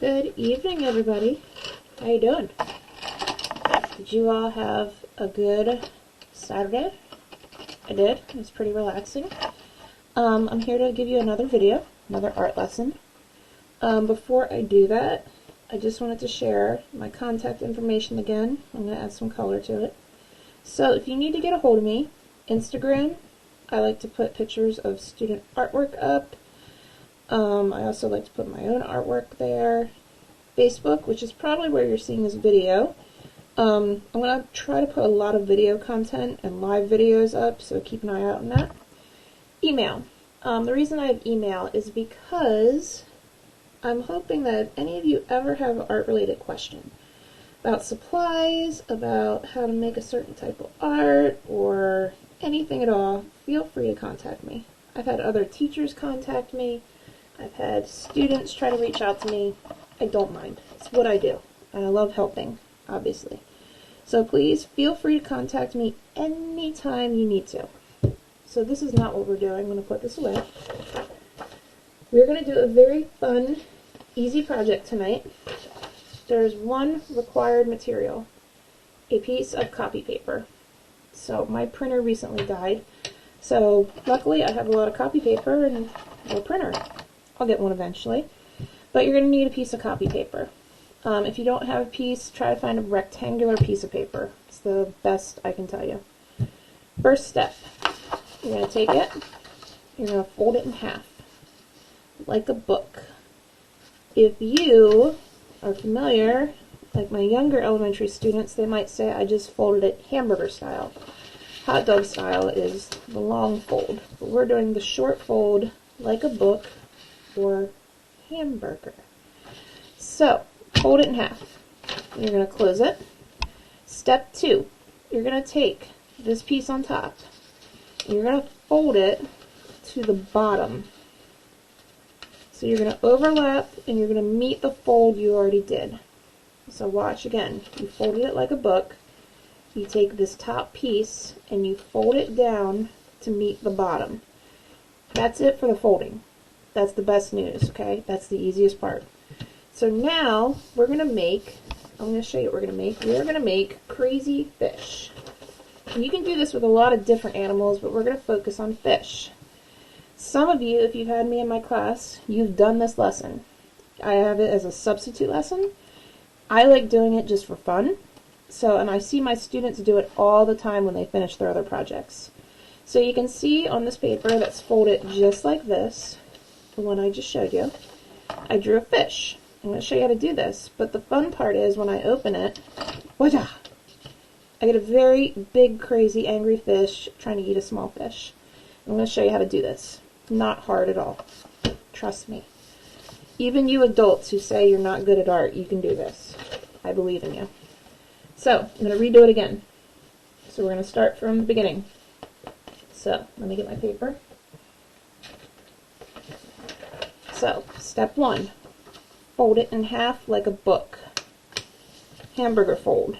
Good evening, everybody. How you doing? Did you all have a good Saturday? I did. It was pretty relaxing. I'm here to give you another video, another art lesson. Before I do that, I just wanted to share my contact information again. I'm going to add some color to it. So if you need to get a hold of me, Instagram, I like to put pictures of student artwork up. I also like to put my own artwork there. Facebook, which is probably where you're seeing this video. I'm going to try to put a lot of video content and live videos up, so keep an eye out on that. Email. The reason I have email is because I'm hoping that if any of you ever have an art-related question about supplies, about how to make a certain type of art, or anything at all, feel free to contact me. I've had other teachers contact me. I've had students try to reach out to me. I don't mind. It's what I do. And I love helping, obviously. So please feel free to contact me anytime you need to. So this is not what we're doing. I'm going to put this away. We're going to do a very fun, easy project tonight. There's one required material, a piece of copy paper. So my printer recently died. So luckily I have a lot of copy paper and no printer. I'll get one eventually. But you're going to need a piece of copy paper. If you don't have a piece, try to find a rectangular piece of paper. It's the best I can tell you. First step, you're going to take it, you're going to fold it in half, like a book. If you are familiar, like my younger elementary students, they might say I just folded it hamburger style. Hot dog style is the long fold, but we're doing the short fold like a book or hamburger. So, fold it in half. You're going to close it. Step 2, you're going to take this piece on top. You're going to fold it to the bottom. So you're going to overlap and you're going to meet the fold you already did. So watch again. You folded it like a book. You take this top piece and you fold it down to meet the bottom. That's it for the folding. That's the best news, okay? That's the easiest part. So now we're going to make, I'm going to show you what we're going to make. We're going to make crazy fish. And you can do this with a lot of different animals, but we're going to focus on fish. Some of you, if you've had me in my class, you've done this lesson. I have it as a substitute lesson. I like doing it just for fun. And I see my students do it all the time when they finish their other projects. So you can see on this paper that's folded just like this, the one I just showed you, I drew a fish. I'm going to show you how to do this, but the fun part is when I open it, wada, I get a very big, crazy, angry fish trying to eat a small fish. I'm going to show you how to do this. Not hard at all. Trust me. Even you adults who say you're not good at art, you can do this. I believe in you. So, I'm going to redo it again. So we're going to start from the beginning. So, let me get my paper. So, step 1. Fold it in half like a book. Hamburger fold.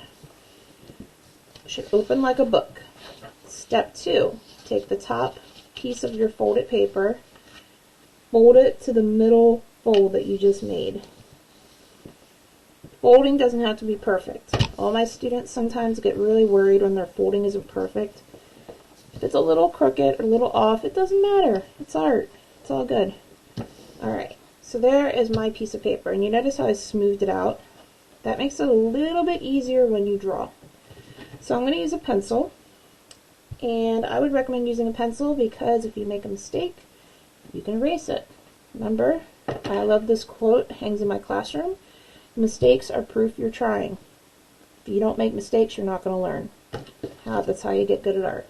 Should open like a book. Step 2. Take the top piece of your folded paper, fold it to the middle fold that you just made. Folding doesn't have to be perfect. All my students sometimes get really worried when their folding isn't perfect. If it's a little crooked or a little off, it doesn't matter. It's art. It's all good. Alright, so there is my piece of paper, and you notice how I smoothed it out? That makes it a little bit easier when you draw. So I'm going to use a pencil, and I would recommend using a pencil because if you make a mistake, you can erase it. Remember, I love this quote, it hangs in my classroom, mistakes are proof you're trying. If you don't make mistakes, you're not going to learn. That's how you get good at art.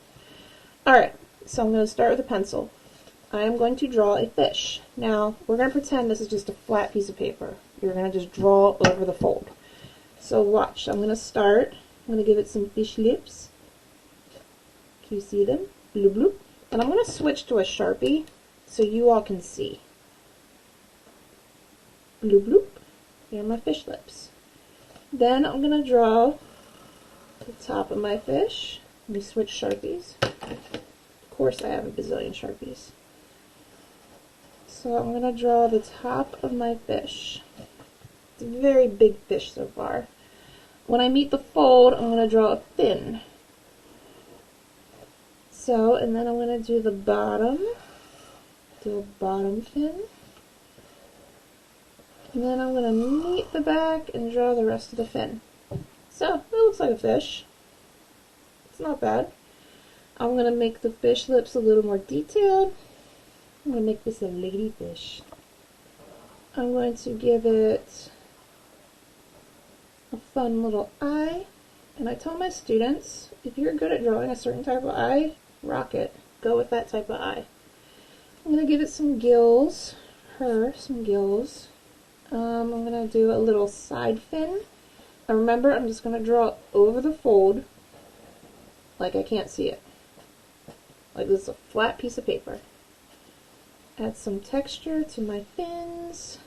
Alright, so I'm going to start with a pencil. I am going to draw a fish. Now, we're going to pretend this is just a flat piece of paper. You're going to just draw over the fold. So watch, I'm going to start. I'm going to give it some fish lips. Can you see them? Bloop, bloop. And I'm going to switch to a Sharpie so you all can see. Bloop, bloop. Here are my fish lips. Then I'm going to draw the top of my fish. Let me switch Sharpies. Of course I have a bazillion Sharpies. So I'm going to draw the top of my fish. It's a very big fish so far. When I meet the fold, I'm going to draw a fin. So, and then I'm going to do the bottom. Do a bottom fin. And then I'm going to meet the back and draw the rest of the fin. So, it looks like a fish. It's not bad. I'm going to make the fish lips a little more detailed. I'm going to make this a ladyfish. I'm going to give it a fun little eye. And I tell my students, if you're good at drawing a certain type of eye, rock it. Go with that type of eye. I'm going to give it some gills. Some gills. I'm going to do a little side fin. And remember, I'm just going to draw over the fold like I can't see it. Like this is a flat piece of paper. Add some texture to my fins.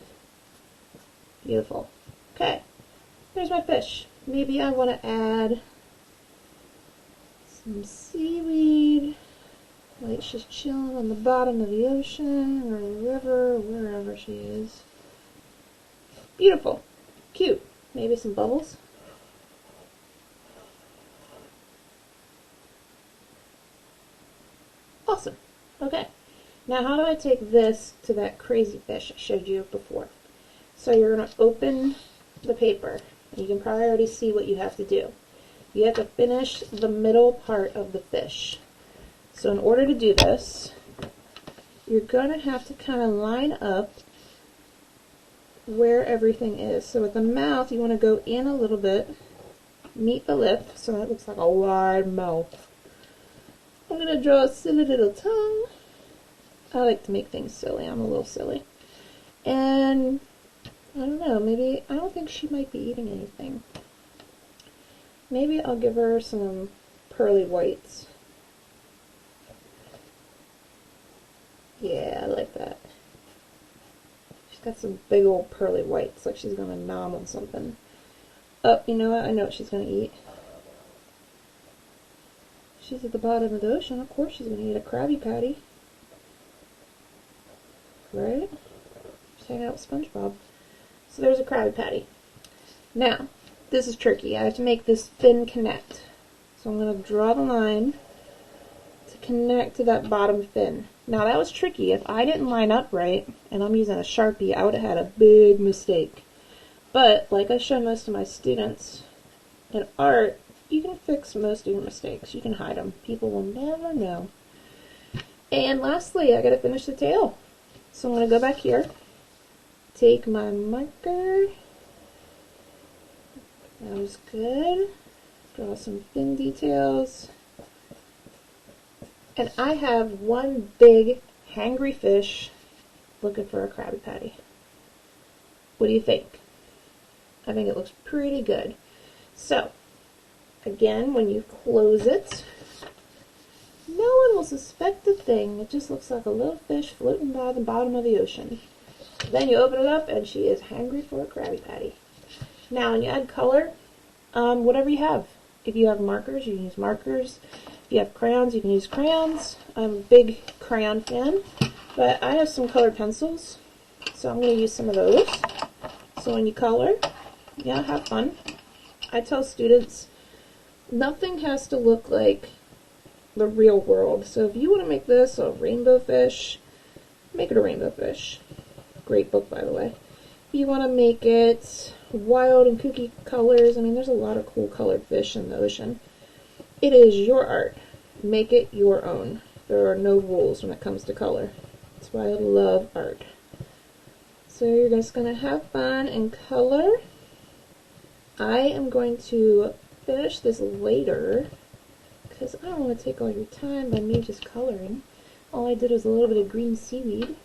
Beautiful. Okay, there's my fish. Maybe I want to add some seaweed. Like she's chilling on the bottom of the ocean or the river, or wherever she is. Beautiful. Cute. Maybe some bubbles. Awesome. Okay. Now how do I take this to that crazy fish I showed you before? So you're going to open the paper. You can probably already see what you have to do. You have to finish the middle part of the fish. So in order to do this, you're going to have to kind of line up where everything is. So with the mouth, you want to go in a little bit, meet the lip, so that looks like a wide mouth. I'm going to draw a silly little tongue. I like to make things silly. I'm a little silly. And, I don't know, maybe, I don't think she might be eating anything. Maybe I'll give her some pearly whites. Yeah, I like that. She's got some big old pearly whites, like she's going to nom on something. Oh, you know what? I know what she's going to eat. She's at the bottom of the ocean. Of course she's going to eat a Krabby Patty. Right? She's hanging out with SpongeBob. So there's a Krabby Patty. Now, this is tricky. I have to make this fin connect. So I'm going to draw the line to connect to that bottom fin. Now that was tricky. If I didn't line up right, and I'm using a Sharpie, I would have had a big mistake. But, like I show most of my students, in art, you can fix most of your mistakes. You can hide them. People will never know. And lastly, I gotta finish the tail. So I'm gonna go back here, take my marker. That was good. Draw some fin details. And I have one big hangry fish looking for a Krabby Patty. What do you think? I think it looks pretty good. So, again, when you close it, no one will suspect a thing. It just looks like a little fish floating by the bottom of the ocean. Then you open it up and she is hungry for a Krabby Patty. Now, when you add color, whatever you have. If you have markers, you can use markers. If you have crayons, you can use crayons. I'm a big crayon fan, but I have some colored pencils, so I'm going to use some of those. So when you color, yeah, have fun. I tell students, nothing has to look like the real world. So if you want to make this a rainbow fish, make it a rainbow fish. Great book, by the way. If you want to make it wild and kooky colors, I mean, there's a lot of cool colored fish in the ocean. It is your art. Make it your own. There are no rules when it comes to color. That's why I love art. So you're just going to have fun and color. I am going to finish this later because I don't want to take all your time by me just coloring. All I did was a little bit of green seaweed.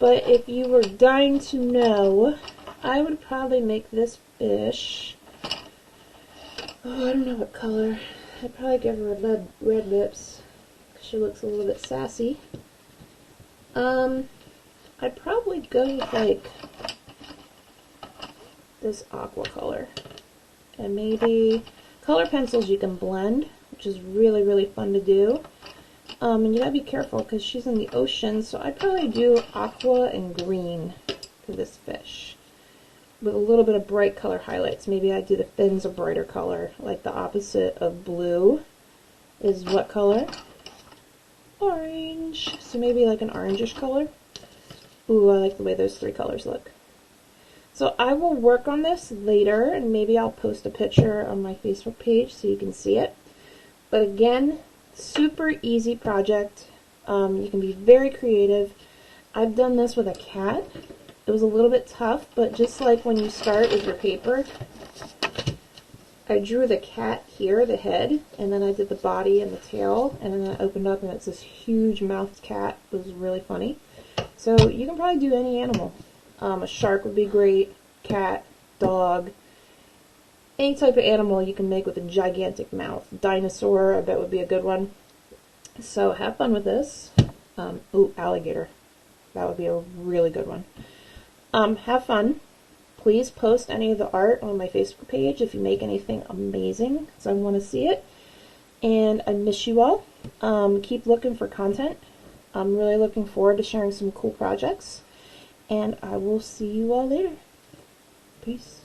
But if you were dying to know, I would probably make this fish, oh, I don't know what color. I'd probably give her red lips because she looks a little bit sassy. I'd probably go with like this aqua color. And maybe color pencils you can blend, which is really, really fun to do. And you gotta be careful because she's in the ocean, so I'd probably do aqua and green for this fish. with a little bit of bright color highlights. Maybe I do the fins a brighter color, like the opposite of blue is what color? Orange. So maybe like an orangish color. Ooh, I like the way those three colors look. So I will work on this later, and maybe I'll post a picture on my Facebook page so you can see it. But again, super easy project. You can be very creative. I've done this with a cat. It was a little bit tough, but just like when you start with your paper, I drew the cat here, the head, and then I did the body and the tail, and then I opened up and it's this huge mouthed cat. It was really funny. So you can probably do any animal. A shark would be great, cat, dog, any type of animal you can make with a gigantic mouth. Dinosaur, I bet would be a good one. So have fun with this. Ooh, alligator. That would be a really good one. Have fun. Please post any of the art on my Facebook page if you make anything amazing, because I want to see it. And I miss you all. Keep looking for content. I'm really looking forward to sharing some cool projects. And I will see you all later. Peace.